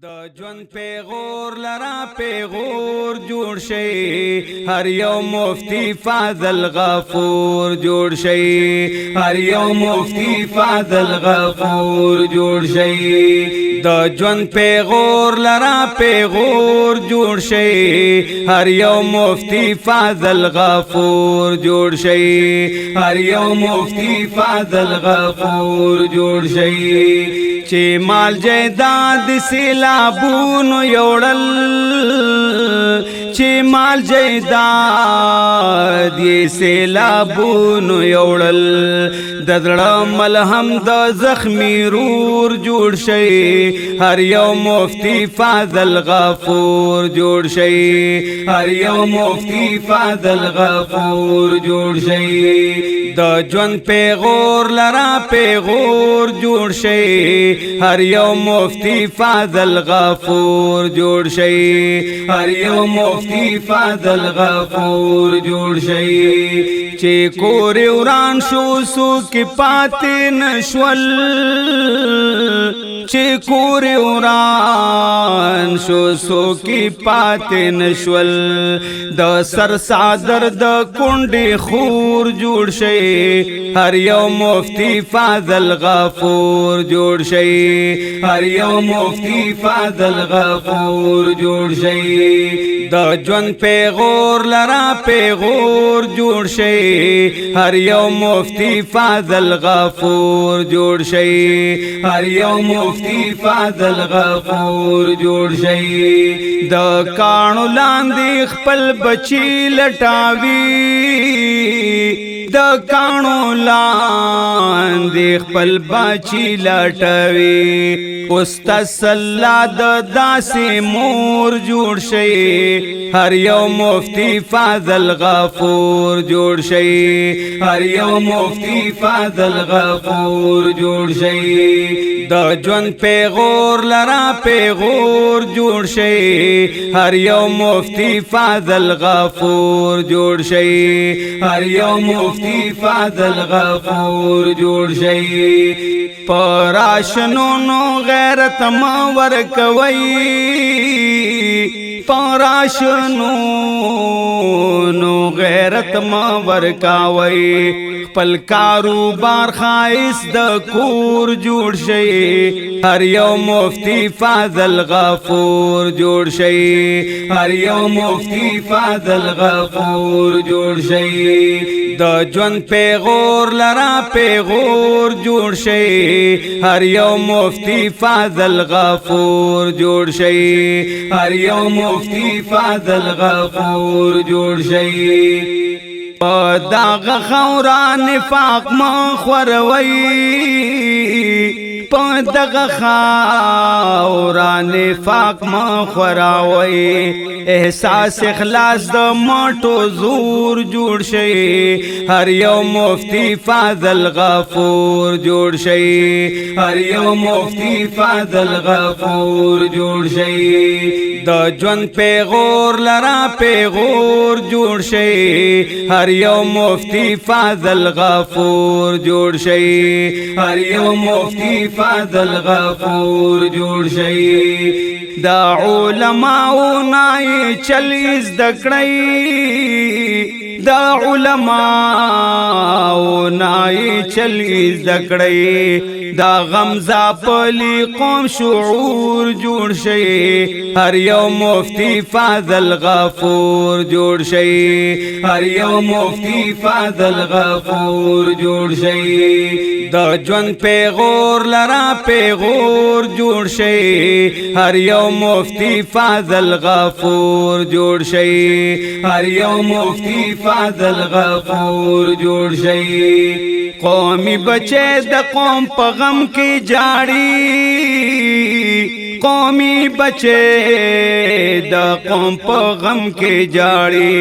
د ژوند پیغور لرا پیغور جوړ شي هر یو مفتی فاضل غفور جوړ شي هر یو مفتی فاضل غفور جوړ شي د ژوند پیغور لرا پیغور جوړ شي هر یو مفتی فاضل غفور جوړ شي هر یو مفتی فاضل غفور جوړ شي چې مال جیداد سیلابونو یوړل چې مال جیداد یې سیلابونو یوړل د زړه ملهم د زخمی رور جوړ شي هر یو مفتی فاضل غفور جوړ شي هر یو مفتی فاضل غفور جوړ شي د ژوند پیغور لرا پیغور جوړ شي هر یو مفتی فاضل غفور جوړ شي هر یو مفتی فاضل غفور جوړ شي چې کور وران شو سو کې پاتې نشول چې کور وران شو سو کې پاتې نشول د سر صادر د کونډې خور جوړ شي هر یو مفتی فاضل غفور جوړ شي هر یو مفتی فاضل غفور جوړ شي د ژوند پیغور لرا پیغور جوړ شي هر یو مفتی فاضل غفور جوړ شي هر یو مفتی فاضل غفور جوړ شي د کانو لاندې خپل بچی لټاوي د کانو لاندې خپل بچی لټوي اوستا صلا د داسې مور جوړ شي هر یو مفتی فاضل غفور جوړ شي هر یو مفتی فاضل غفور جوړ شي د ژوند پیغور لرا پیغور جوړ شي هر یو مفتی فاضل غفور جوړ شي هر یو مفتی فاضل غفور جوړ شي پراشنو نو غیرت ما ورکوي پراشنو نو غیرت ما ورکوي خپل کاروبار خایس د کور جوړ شي هر یو مفتی فاضل غفور جوړ شي هر یو مفتی فاضل غفور جوړ شي د ژوند پیغور لرا پیغور جوړ شي هر یو مفتی فاضل غفور جوړ شي هر یو مفتی فاضل غفور جوړ شي داغ خورا نفاق مخوروي دغه خورا نفاق مخوروي احساس اخلاص د ماټو زور جوړ شي هر یو مفتی فاضل غفور جوړ شي هر یو مفتی فاضل غفور جوړ شي د ژوند پیغور لرا پیغور جوړ شي هر یو مفتی فاضل غفور جوړ شي هر یو مفتی فاضل غفور جوړ شي دا علماء نای چلیز دکړی دا علماء نای چلیز دکړی دا غمزه پلی قوم شعور جوړ شي هر یو مفتی فاضل غفور جوړ شي هر یو مفتی فاضل غفور جوړ شي د ژوند پیغور لرا پیغور جوړ شي هر یو مفتی فاضل غفور جوړ شي هر یو مفتی فاضل غفور جوړ شي قومي بچه د قوم په غم کې جاړي قومي بچه د قوم په غم کې جاړي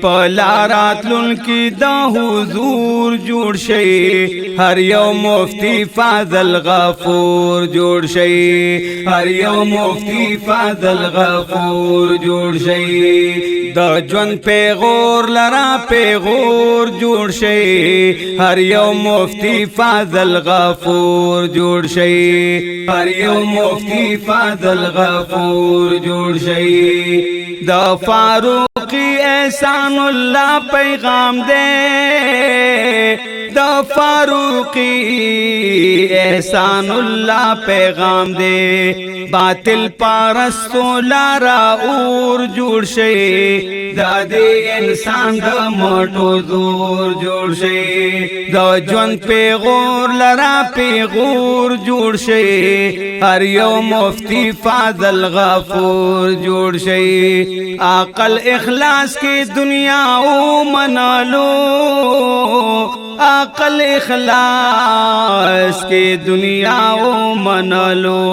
پلارات لن کی دا حضور جوړ شي هر یو مفتی فاضل غفور جوړ شي هر یو مفتی فاضل غفور جوړ شي د ژوند پیغور لرا پیغور جوړ شي هر یو مفتی فاضل غفور جوړ شي هر یو مفتی فاضل غفور جوړ شي د فاروقی احسان الله پیغام دے د فاروقی احسان الله پیغام دے باطل پارستو لارا اور جوړ شي دا دې انسان د موټو زور جوړ شي د ژوند پیغور لرا پیغور جوړ شي هر یو مفتی فاضل غفور جوړ شي عقل اخلاص کې دنیا او منالو عقل اخلاص کې دنیا او منالو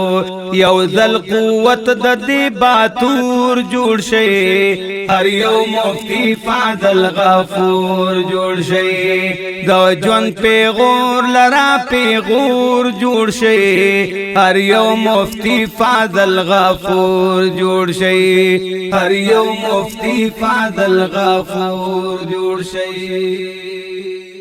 یو ذل قوت د دې باتور جوړ شي هر یو مفتی فاضل غفور جوړ شي د ژوند پیغور لرا پیغور جوړ شي هر یو مفتی فاضل غفور جوړ شي هر یو مفتی فاضل غفور جوړ شي